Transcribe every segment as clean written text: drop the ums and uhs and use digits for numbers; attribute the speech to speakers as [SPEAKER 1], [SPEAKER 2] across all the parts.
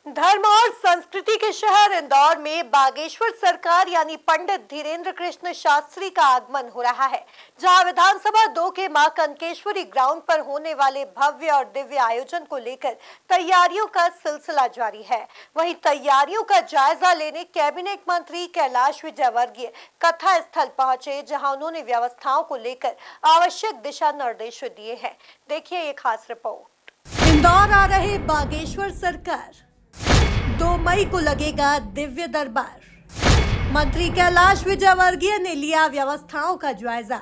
[SPEAKER 1] धर्म और संस्कृति के शहर इंदौर में बागेश्वर सरकार यानी पंडित धीरेन्द्र कृष्ण शास्त्री का आगमन हो रहा है, जहां विधानसभा 2 के मां कनकेश्वरी ग्राउंड पर होने वाले भव्य और दिव्य आयोजन को लेकर तैयारियों का सिलसिला जारी है। वहीं तैयारियों का जायजा लेने कैबिनेट मंत्री कैलाश विजयवर्गीय कथा स्थल पहुंचे, जहां उन्होंने व्यवस्थाओं को लेकर आवश्यक दिशा निर्देश दिए हैं। देखिए ये खास रिपोर्ट। इंदौर आ रहे बागेश्वर सरकार, 2 मई को लगेगा दिव्य दरबार। मंत्री कैलाश विजयवर्गीय ने लिया व्यवस्थाओं का जायजा।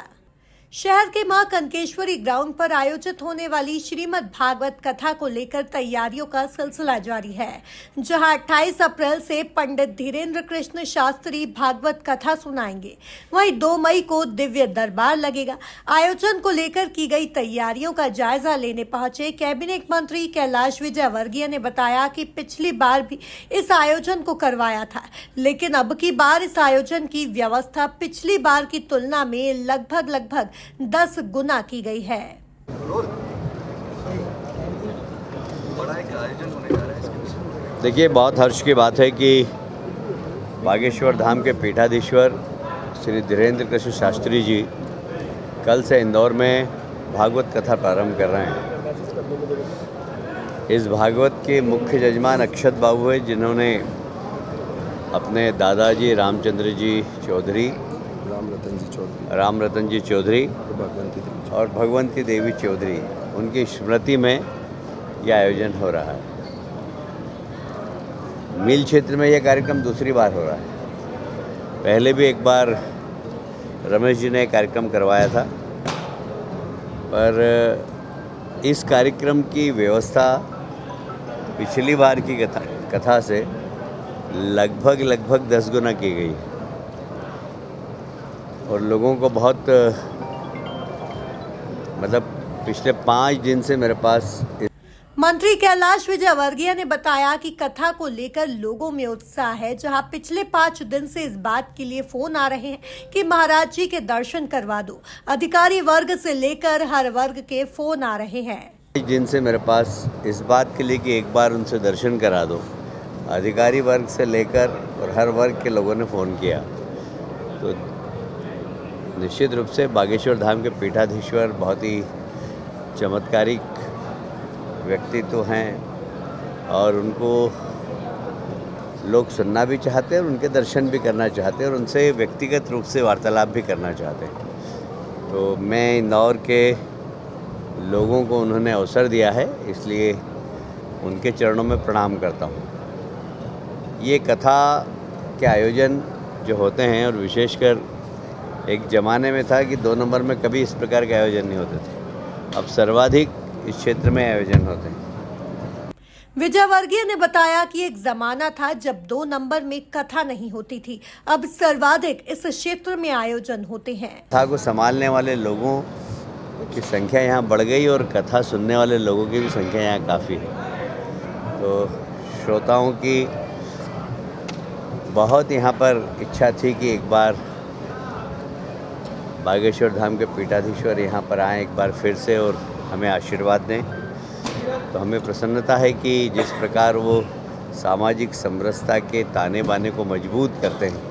[SPEAKER 1] शहर के मां कनकेश्वरी ग्राउंड पर आयोजित होने वाली श्रीमद् भागवत कथा को लेकर तैयारियों का सिलसिला जारी है, जहां 28 अप्रैल से पंडित धीरेन्द्र कृष्ण शास्त्री भागवत कथा सुनाएंगे। वहीं 2 मई को दिव्य दरबार लगेगा। आयोजन को लेकर की गई तैयारियों का जायजा लेने पहुंचे कैबिनेट मंत्री कैलाश विजयवर्गीय ने बताया कि पिछली बार भी इस आयोजन को करवाया था, लेकिन अब की बार इस आयोजन की व्यवस्था पिछली बार की तुलना में लगभग 10 गुना की गई है।
[SPEAKER 2] देखिए, बहुत हर्ष की बात है कि बागेश्वर धाम के पीठाधीश्वर श्री धीरेन्द्र कृष्ण शास्त्री जी कल से इंदौर में भागवत कथा प्रारंभ कर रहे हैं। इस भागवत के मुख्य जजमान अक्षत बाबू है, जिन्होंने अपने दादाजी रामचंद्र जी चौधरी, राम रतन जी चौधरी और भगवंती देवी चौधरी, उनकी स्मृति में यह आयोजन हो रहा है। मिल क्षेत्र में यह कार्यक्रम दूसरी बार हो रहा है। पहले भी एक बार रमेश जी ने कार्यक्रम करवाया था, पर इस कार्यक्रम की व्यवस्था पिछली बार की कथा से लगभग 10 गुना की गई है और लोगों को बहुत पिछले 5 दिन से मेरे पास।
[SPEAKER 1] मंत्री कैलाश विजयवर्गीय ने बताया कि कथा को लेकर लोगों में उत्साह है, जहां पिछले 5 दिन से इस बात के लिए फोन आ रहे हैं कि महाराज जी के दर्शन करवा दो। अधिकारी वर्ग से लेकर हर वर्ग के फोन आ रहे हैं।
[SPEAKER 2] 5 दिन से मेरे पास इस बात के लिए कि एक बार उनसे दर्शन करा दो। अधिकारी वर्ग से लेकर और हर वर्ग के लोगों ने फ़ोन किया। तो निश्चित रूप से बागेश्वर धाम के पीठाधीश्वर बहुत ही चमत्कारिक व्यक्तित्व हैं और उनको लोग सुनना भी चाहते हैं और उनके दर्शन भी करना चाहते हैं और उनसे व्यक्तिगत रूप से वार्तालाप भी करना चाहते हैं। तो मैं इंदौर के लोगों को उन्होंने अवसर दिया है, इसलिए उनके चरणों में प्रणाम करता हूँ। ये कथा के आयोजन जो होते हैं, और विशेषकर एक ज़माने में था कि 2 नंबर में कभी इस प्रकार के आयोजन नहीं होते थे, अब सर्वाधिक इस क्षेत्र में आयोजन होते हैं।
[SPEAKER 1] विजयवर्गीय ने बताया कि एक जमाना था जब 2 नंबर में कथा नहीं होती थी, अब सर्वाधिक इस क्षेत्र में आयोजन होते हैं।
[SPEAKER 2] कथा को संभालने वाले लोगों की संख्या यहाँ बढ़ गई और कथा सुनने वाले लोगों की भी संख्या यहाँ काफ़ी है। तो श्रोताओं की बहुत यहाँ पर इच्छा थी कि एक बार बागेश्वर धाम के पीठाधीश्वर यहाँ पर आएँ एक बार फिर से और हमें आशीर्वाद दें। तो हमें प्रसन्नता है कि जिस प्रकार वो सामाजिक समरसता के ताने बाने को मजबूत करते हैं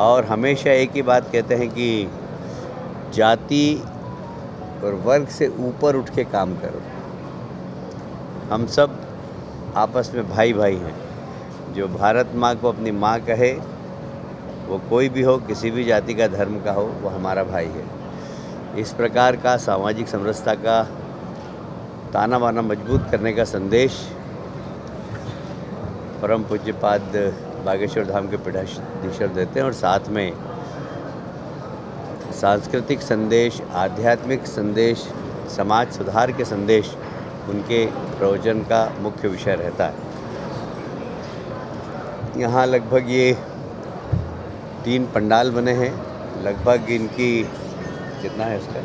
[SPEAKER 2] और हमेशा एक ही बात कहते हैं कि जाति और वर्ग से ऊपर उठ के काम करो। हम सब आपस में भाई भाई हैं। जो भारत माँ को अपनी माँ कहे, वो कोई भी हो, किसी भी जाति का धर्म का हो, वो हमारा भाई है। इस प्रकार का सामाजिक समरसता का ताना बाना मजबूत करने का संदेश परम पूज्यपाद बागेश्वर धाम के पीठाधीश्वर देते हैं और साथ में सांस्कृतिक संदेश, आध्यात्मिक संदेश, समाज सुधार के संदेश उनके प्रवचन का मुख्य विषय रहता है। यहाँ लगभग ये 3 पंडाल बने हैं। लगभग इनकी कितना है इसका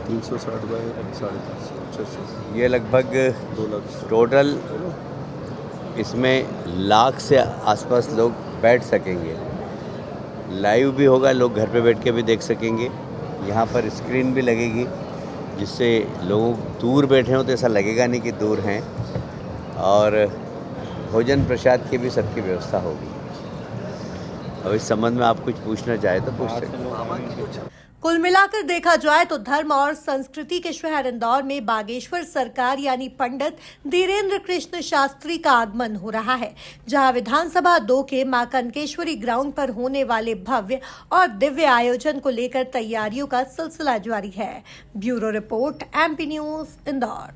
[SPEAKER 3] 360 बाय 350।
[SPEAKER 2] ये लगभग
[SPEAKER 3] 2 लाख
[SPEAKER 2] टोटल, इसमें लाख से आसपास लोग बैठ सकेंगे। लाइव भी होगा, लोग घर पे बैठ के भी देख सकेंगे। यहाँ पर स्क्रीन भी लगेगी, जिससे लोग दूर बैठे हों तो ऐसा लगेगा नहीं कि दूर हैं। और भोजन प्रसाद की भी सबकी व्यवस्था होगी। अब इस संबंध में आप कुछ पूछना चाहे तो पूछ सकते हैं।
[SPEAKER 1] कुल मिलाकर देखा जाए तो धर्म और संस्कृति के शहर इंदौर में बागेश्वर सरकार यानी पंडित धीरेन्द्र कृष्ण शास्त्री का आगमन हो रहा है, जहां विधानसभा 2 के मां कनकेश्वरी ग्राउंड पर होने वाले भव्य और दिव्य आयोजन को लेकर तैयारियों का सिलसिला जारी है। Bureau report, MP news, Indore.